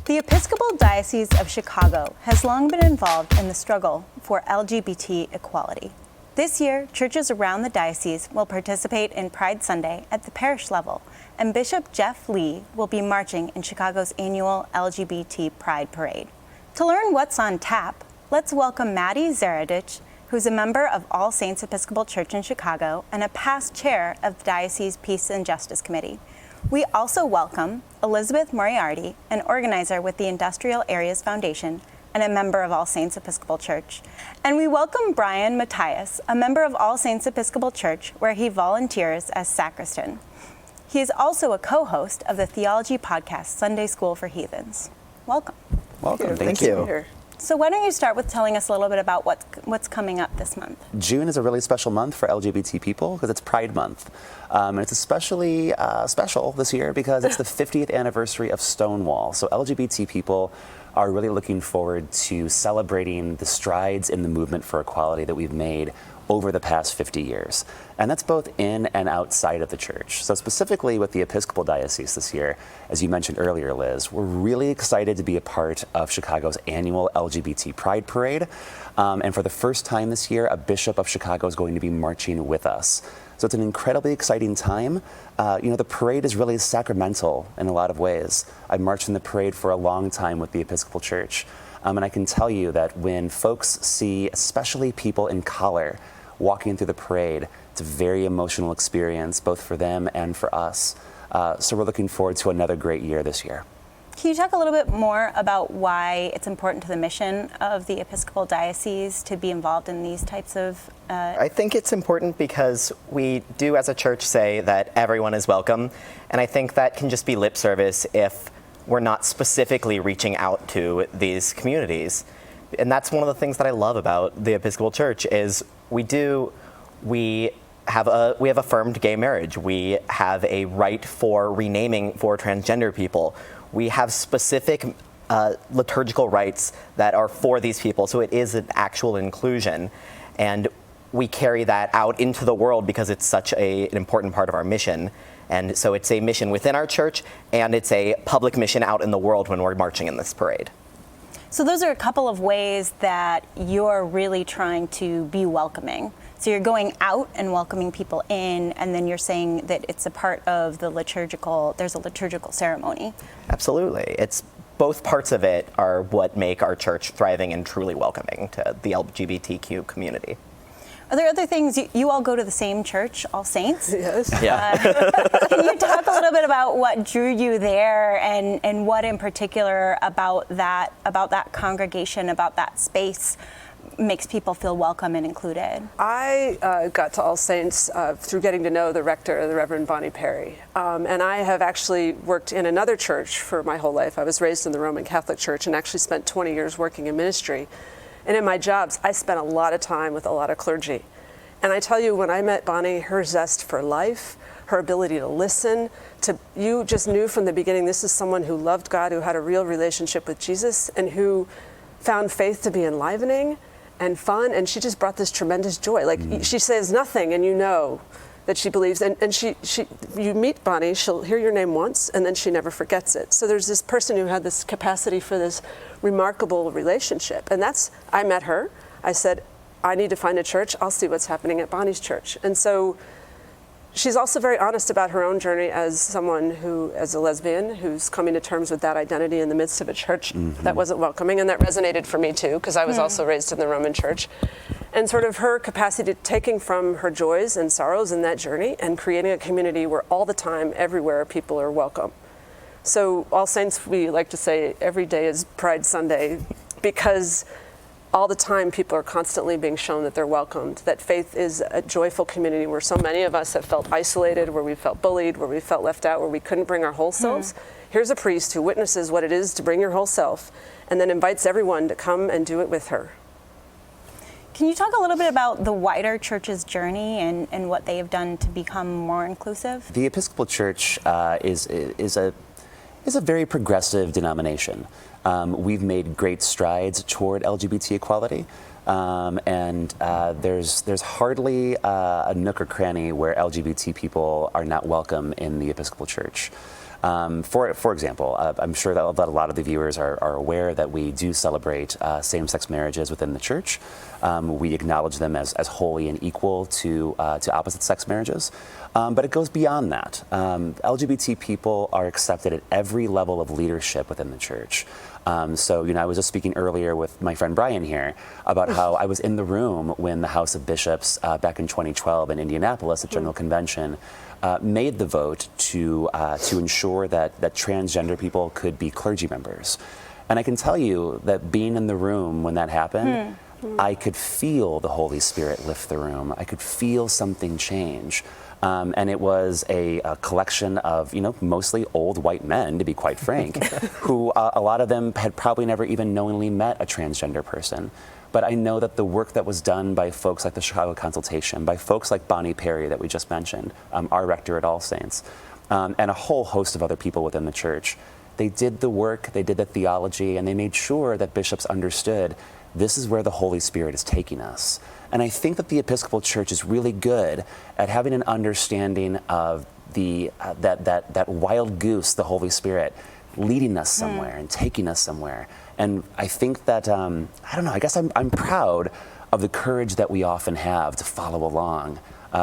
The Episcopal Diocese of Chicago has long been involved in the struggle for LGBT equality. This year, churches around the diocese will participate in Pride Sunday at the parish level, and Bishop Jeff Lee will be marching in Chicago's annual LGBT Pride Parade. To learn what's on tap, let's welcome Maddie Zaradich, who's a member of All Saints Episcopal Church in Chicago and a past chair of the Diocese Peace and Justice Committee. We also welcome Elizabeth Moriarty, an organizer with the Industrial Areas Foundation and a member of All Saints Episcopal Church. And we welcome Brian Matthias, a member of All Saints Episcopal Church, where he volunteers as sacristan. He is also a co-host of the theology podcast Sunday School for Heathens. Welcome. Welcome. Thank you. So why don't you start with telling us a little bit about what's coming up this month? June is a really special month for LGBT people because it's Pride Month. And it's especially special this year because it's the 50th anniversary of Stonewall. So LGBT people are really looking forward to celebrating the strides in the movement for equality that we've made over the past 50 years. And that's both in and outside of the church. So specifically with the Episcopal Diocese this year, as you mentioned earlier, Liz, we're really excited to be a part of Chicago's annual LGBT Pride Parade. And for the first time this year, a bishop of Chicago is going to be marching with us. So it's an incredibly exciting time. The parade is really sacramental in a lot of ways. I've marched in the parade for a long time with the Episcopal Church. And I can tell you that when folks see, especially people in color, walking through the parade, it's a very emotional experience, both for them and for us. So we're looking forward to another great year this year. Can you talk a little bit more about why it's important to the mission of the Episcopal Diocese to be involved in these types of... I think it's important because we do as a church say that everyone is welcome, and I think that can just be lip service if we're not specifically reaching out to these communities. And that's one of the things that I love about the Episcopal Church is we have affirmed gay marriage. We have a right for renaming for transgender people. We have specific liturgical rights that are for these people. So it is an actual inclusion. And we carry that out into the world because it's such an important part of our mission. And so it's a mission within our church, and it's a public mission out in the world when we're marching in this parade. So those are a couple of ways that you're really trying to be welcoming. So you're going out and welcoming people in, and then you're saying that it's a part of there's a liturgical ceremony. Absolutely. It's both parts of it are what make our church thriving and truly welcoming to the LGBTQ community. Are there other things? You all go to the same church, All Saints? Yes. Can you talk a little bit about what drew you there and what in particular about that congregation, about that space makes people feel welcome and included? I got to All Saints through getting to know the rector, the Reverend Bonnie Perry. And I have actually worked in another church for my whole life. I was raised in the Roman Catholic Church and actually spent 20 years working in ministry. And in my jobs, I spent a lot of time with a lot of clergy. And I tell you, when I met Bonnie, her zest for life, her ability to listen, you just knew from the beginning this is someone who loved God, who had a real relationship with Jesus, and who found faith to be enlivening and fun. And she just brought this tremendous joy. She says nothing, and you know that she believes. And you meet Bonnie, she'll hear your name once, and then she never forgets it. So there's this person who had this capacity for this remarkable relationship. And I met her. I said, I need to find a church. I'll see what's happening at Bonnie's church. And so she's also very honest about her own journey as a lesbian, who's coming to terms with that identity in the midst of a church that wasn't welcoming. And that resonated for me too, because I was also raised in the Roman Church. And sort of her capacity to taking from her joys and sorrows in that journey and creating a community where all the time, everywhere, people are welcome. So All Saints, we like to say every day is Pride Sunday because all the time people are constantly being shown that they're welcomed, that faith is a joyful community where so many of us have felt isolated, where we felt bullied, where we felt left out, where we couldn't bring our whole selves. Here's a priest who witnesses what it is to bring your whole self and then invites everyone to come and do it with her. Can you talk a little bit about the wider church's journey and what they have done to become more inclusive? The Episcopal Church is a very progressive denomination. We've made great strides toward LGBT equality. And there's hardly a nook or cranny where LGBT people are not welcome in the Episcopal Church. For example, I'm sure that a lot of the viewers are aware that we do celebrate same-sex marriages within the church. We acknowledge them as holy and equal to opposite-sex marriages. But it goes beyond that. LGBT people are accepted at every level of leadership within the church. So, I was just speaking earlier with my friend Brian here about how I was in the room when the House of Bishops back in 2012 in Indianapolis at General Convention made the vote to ensure that transgender people could be clergy members. And I can tell you that being in the room when that happened, I could feel the Holy Spirit lift the room. I could feel something change. And it was a collection of, mostly old white men, to be quite frank, who a lot of them had probably never even knowingly met a transgender person. But I know that the work that was done by folks like the Chicago Consultation, by folks like Bonnie Perry that we just mentioned, our rector at All Saints, and a whole host of other people within the church, they did the work, they did the theology, and they made sure that bishops understood this is where the Holy Spirit is taking us. And I think that the Episcopal Church is really good at having an understanding of that wild goose, the Holy Spirit, leading us somewhere and taking us somewhere. And I think that, I guess I'm proud of the courage that we often have to follow along,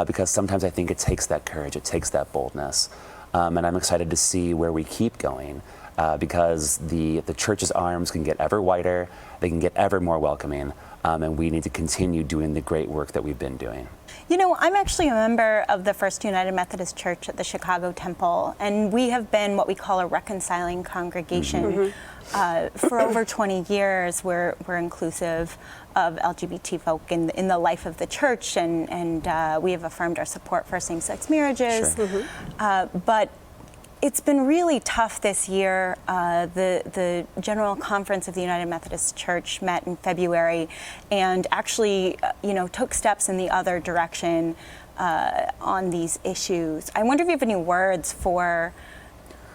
because sometimes I think it takes that courage, it takes that boldness. And I'm excited to see where we keep going, because the church's arms can get ever wider, they can get ever more welcoming, and we need to continue doing the great work that we've been doing. I'm actually a member of the First United Methodist Church at the Chicago Temple, and we have been what we call a reconciling congregation. For over 20 years, we're inclusive of LGBT folk in the life of the church, and we have affirmed our support for same-sex marriages. Sure. But it's been really tough this year. The General Conference of the United Methodist Church met in February and actually, took steps in the other direction on these issues. I wonder if you have any words for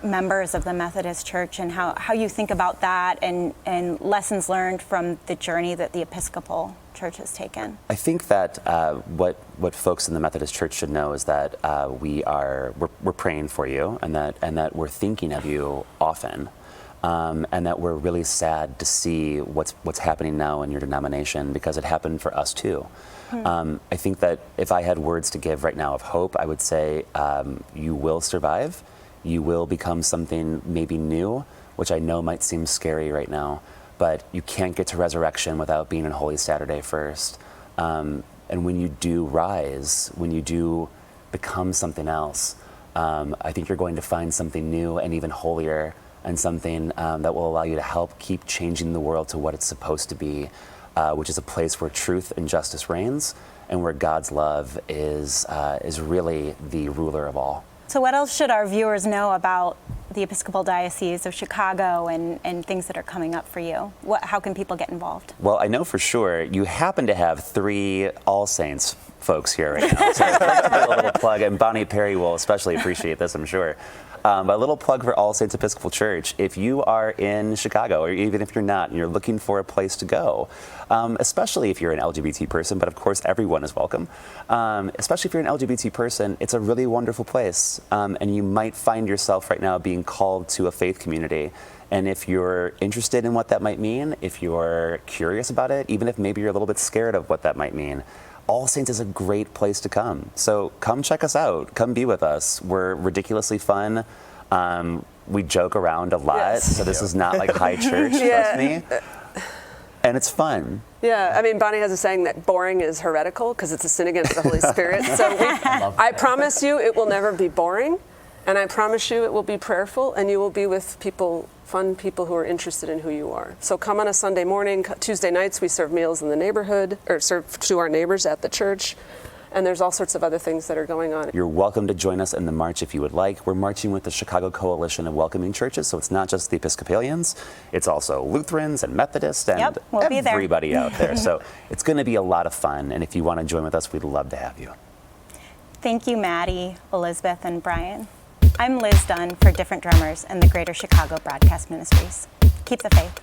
members of the Methodist Church and how you think about that and lessons learned from the journey that the Episcopal Church has taken. I think that what folks in the Methodist Church should know is that we're praying for you, and that we're thinking of you often, and that we're really sad to see what's happening now in your denomination, because it happened for us too. I think that if I had words to give right now of hope, I would say you will survive. You will become something maybe new, which I know might seem scary right now, but you can't get to resurrection without being on Holy Saturday first. And when you do rise, when you do become something else, I think you're going to find something new and even holier, and something that will allow you to help keep changing the world to what it's supposed to be, which is a place where truth and justice reigns, and where God's love is really the ruler of all. So what else should our viewers know about the Episcopal Diocese of Chicago and things that are coming up for you? How can people get involved? Well, I know for sure you happen to have 3 All Saints folks here right now. So a little plug, and Bonnie Perry will especially appreciate this, I'm sure. A little plug for All Saints Episcopal Church. If you are in Chicago, or even if you're not, and you're looking for a place to go, especially if you're an LGBT person, but of course everyone is welcome, especially if you're an LGBT person, it's a really wonderful place. And you might find yourself right now being called to a faith community. And if you're interested in what that might mean, if you're curious about it, even if maybe you're a little bit scared of what that might mean, All Saints is a great place to come. So come check us out. Come be with us. We're ridiculously fun. We joke around a lot, so this is not like high church, trust me. And it's fun. Yeah, I mean, Bonnie has a saying that boring is heretical because it's a sin against the Holy Spirit. So I promise you it will never be boring, and I promise you it will be prayerful, and you will be with fun people who are interested in who you are. So come on a Sunday morning. Tuesday nights we serve meals in the neighborhood, or serve to our neighbors at the church. And there's all sorts of other things that are going on. You're welcome to join us in the march if you would like. We're marching with the Chicago Coalition of Welcoming Churches, so it's not just the Episcopalians, it's also Lutherans and Methodists and everybody out there. So it's going to be a lot of fun, and if you want to join with us, we'd love to have you. Thank you, Maddie, Elizabeth, and Brian. I'm Liz Dunn for Different Drummers and the Greater Chicago Broadcast Ministries. Keep the faith.